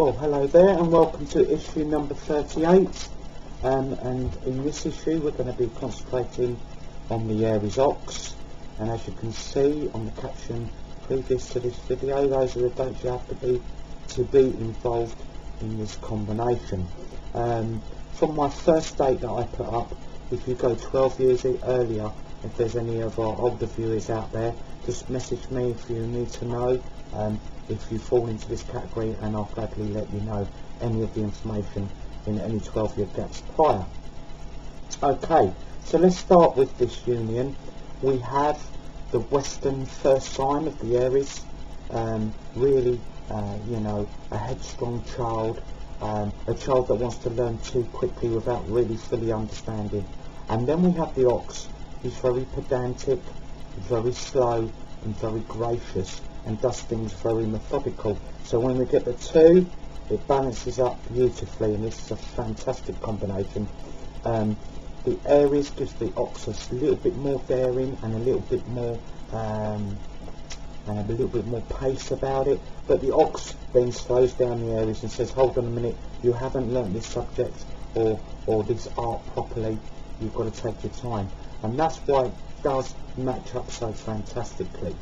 Well, hello there and welcome to issue number 38, and in this issue we're going to be concentrating on the Aries ox, and as you can see on the caption previous to this video, those are the dates you have to be involved in this combination. From my first date that I put up, if you go 12 years earlier, if there's any of our older viewers out there, just message me if you need to know if you fall into this category, and I'll gladly let you know any of the information in any 12-year gaps prior. Okay, so let's start with this union. We have the Western first sign of the Aries, really, a headstrong child, a child that wants to learn too quickly without really fully understanding. And then we have the ox. He's very pedantic, very slow and very gracious, and does things very methodical. So when we get the two, it balances up beautifully, and this is a fantastic combination. The Aries gives the ox a little bit more daring and a little bit more pace about it, but the ox then slows down the Aries and says, hold on a minute, you haven't learnt this subject or this art properly, you've got to take your time. And that's why it does match up so fantastically.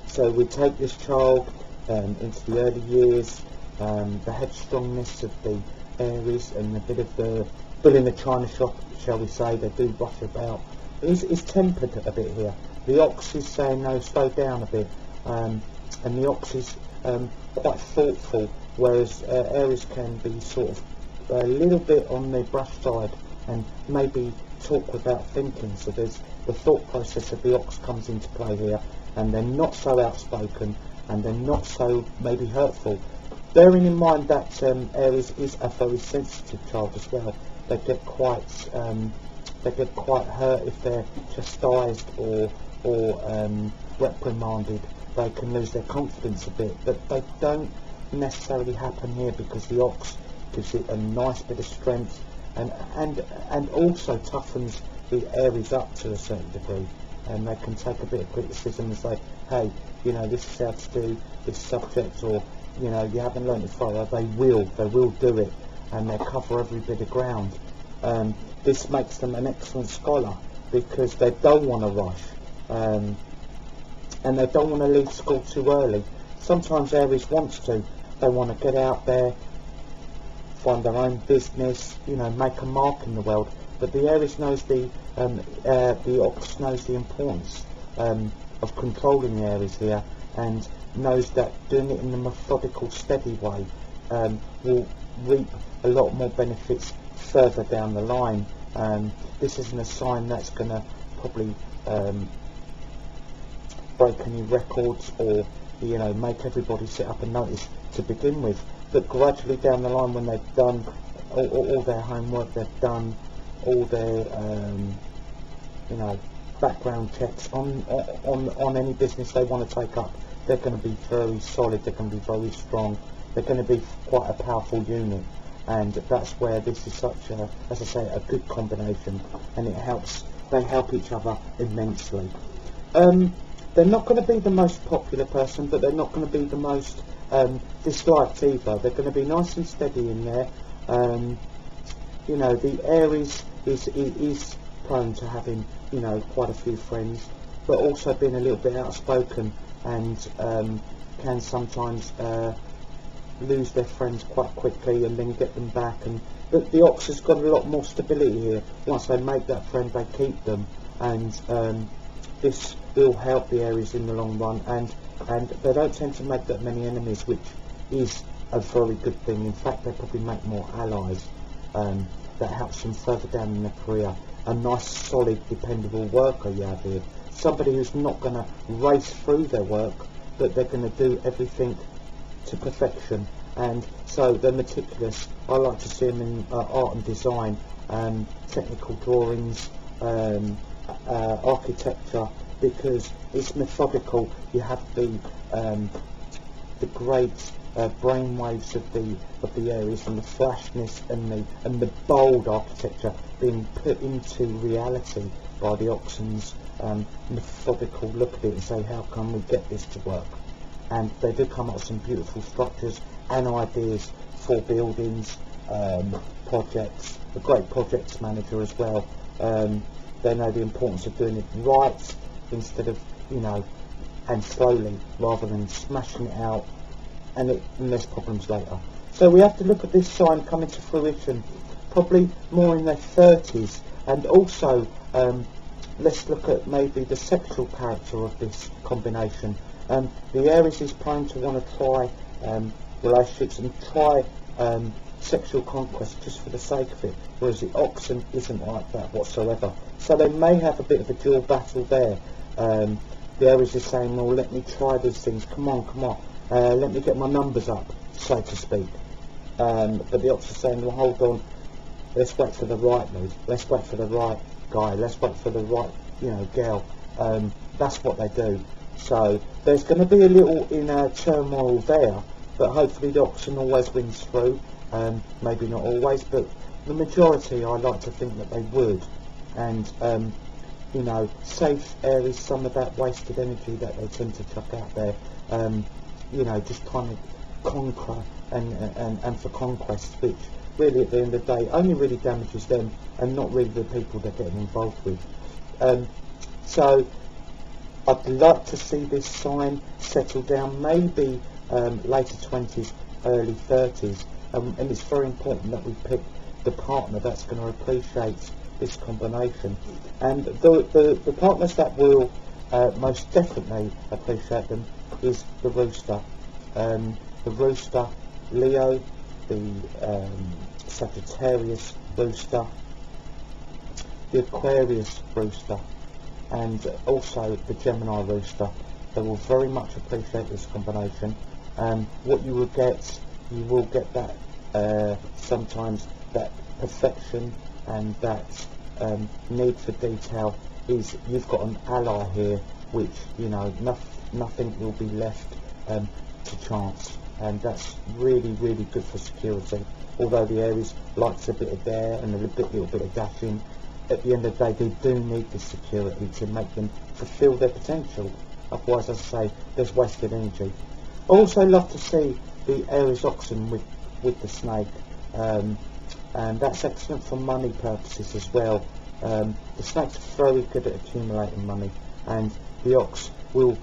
So we take this child into the early years, the headstrongness of the Aries and a bit of the bull in the china shop, shall we say. They do rush about. It's tempered a bit here. The ox is saying, no, slow down a bit, and the ox is quite thoughtful, whereas Aries can be sort of a little bit on the brush side and maybe talk without thinking. So there's the thought process of the ox comes into play here, and they're not so outspoken and they're not so maybe hurtful. Bearing in mind that Aries is a very sensitive child as well. They get quite hurt if they're chastised or reprimanded. They can lose their confidence a bit, but they don't necessarily happen here because the ox gives it a nice bit of strength and also toughens the Aries up to a certain degree, and they can take a bit of criticism and say, hey, this is how to do this subject, or you haven't learned it further. They will do it, and they'll cover every bit of ground. This makes them an excellent scholar because they don't want to rush, and they don't want to leave school too early. Sometimes Aries wants to. They want to get out there, find their own business, make a mark in the world. But the Aries knows the ox knows the importance of controlling the Aries here, and knows that doing it in a methodical, steady way will reap a lot more benefits further down the line. This isn't a sign that's going to probably break any records or make everybody sit up and notice to begin with, but gradually down the line, when they've done all their homework, they've done all their background checks on any business they want to take up, they're going to be very solid, they're going to be very strong, they're going to be quite a powerful unit. And that's where this is such a, as I say, a good combination, and they help each other immensely. They're not going to be the most popular person, but they're not going to be the most disliked either. They're going to be nice and steady in there. The Aries is prone to having quite a few friends, but also being a little bit outspoken, and can sometimes lose their friends quite quickly and then get them back. But the ox has got a lot more stability here. Once they make that friend, they keep them, and this will help the Aries in the long run, and they don't tend to make that many enemies, which is a very good thing. In fact, they probably make more allies. That helps them further down in their career. A nice, solid, dependable worker you have here. Somebody who's not going to race through their work, but they're going to do everything to perfection. And so they're meticulous. I like to see them in art and design, technical drawings, architecture, because it's methodical. You have the great brainwaves of the Aries, and the flashness and the bold architecture being put into reality by the oxen's methodical look at it and say, how can we get this to work? And they do come up with some beautiful structures and ideas for buildings, projects. A great projects manager as well. They know the importance of doing it right instead of, you know, and slowly, rather than smashing it out and there's problems later. So we have to look at this sign coming to fruition probably more in their 30s, and also let's look at maybe the sexual character of this combination. The Aries is prone to want to try relationships and try sexual conquest just for the sake of it, whereas the Oxen isn't like that whatsoever. So they may have a bit of a dual battle there. The Aries is saying, well, let me try these things, come on, let me get my numbers up, so to speak. But the Ox is saying, well, hold on, let's wait for the right mood, let's wait for the right guy, let's wait for the right, you know, girl. That's what they do. So there's going to be a little inner turmoil there, but hopefully the Oxen always wins through. Maybe not always, but the majority, I like to think that they would, and you know, save Aries some of that wasted energy that they tend to chuck out there. You know, just trying to conquer and for conquest, which really at the end of the day only really damages them and not really the people they're getting involved with. So I'd like to see this sign settle down, maybe later 20s, early 30s, and it's very important that we pick the partner that's going to appreciate this combination. And the partners that will most definitely appreciate them is the Rooster. The Rooster, Leo, the Sagittarius Rooster, the Aquarius Rooster, and also the Gemini Rooster. They will very much appreciate this combination. What you will get that sometimes that perfection and that need for detail is you've got an ally here, which, you know, nothing will be left to chance, and that's really good for security. Although the Aries likes a bit of dare and a little bit of dashing, at the end of the day they do need the security to make them fulfill their potential. Otherwise, as I say, there's wasted energy. I also love to see the Aries Oxen with the snake, and that's excellent for money purposes as well. The snake's very good at accumulating money, and the Ox will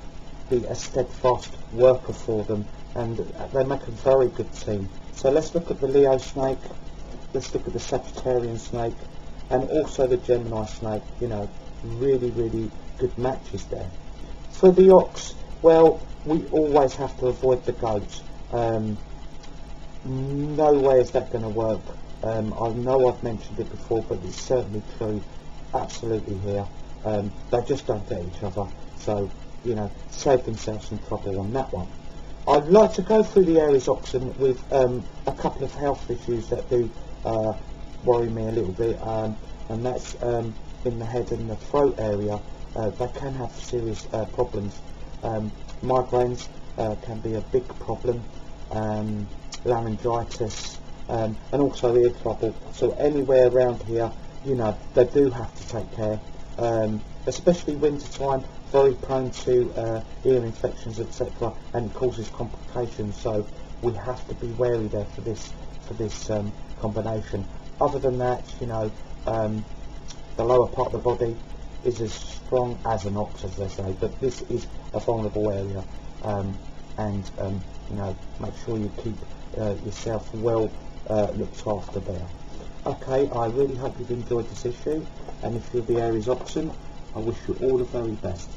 be a steadfast worker for them, and they make a very good team. So let's look at the Leo snake, let's look at the Sagittarian snake, and also the Gemini snake. You know, really good matches there. For the Ox, well, we always have to avoid the goat. No way is that going to work. I know I've mentioned it before, but it's certainly true, absolutely here. They just don't get each other, so, you know, save themselves some trouble on that one. I'd like to go through the Aries Oxen with a couple of health issues that do worry me a little bit, and that's in the head and the throat area. They can have serious problems. Migraines can be a big problem, laryngitis, and also ear trouble. So anywhere around here, you know, they do have to take care, especially winter time, very prone to ear infections, etc., and it causes complications. So we have to be wary there for this combination. Other than that, you know, the lower part of the body is as strong as an ox, as they say, but this is a vulnerable area, and you know, make sure you keep yourself well looked after there. Okay, I really hope you've enjoyed this issue, and if you're the Aries Oxen, I wish you all the very best.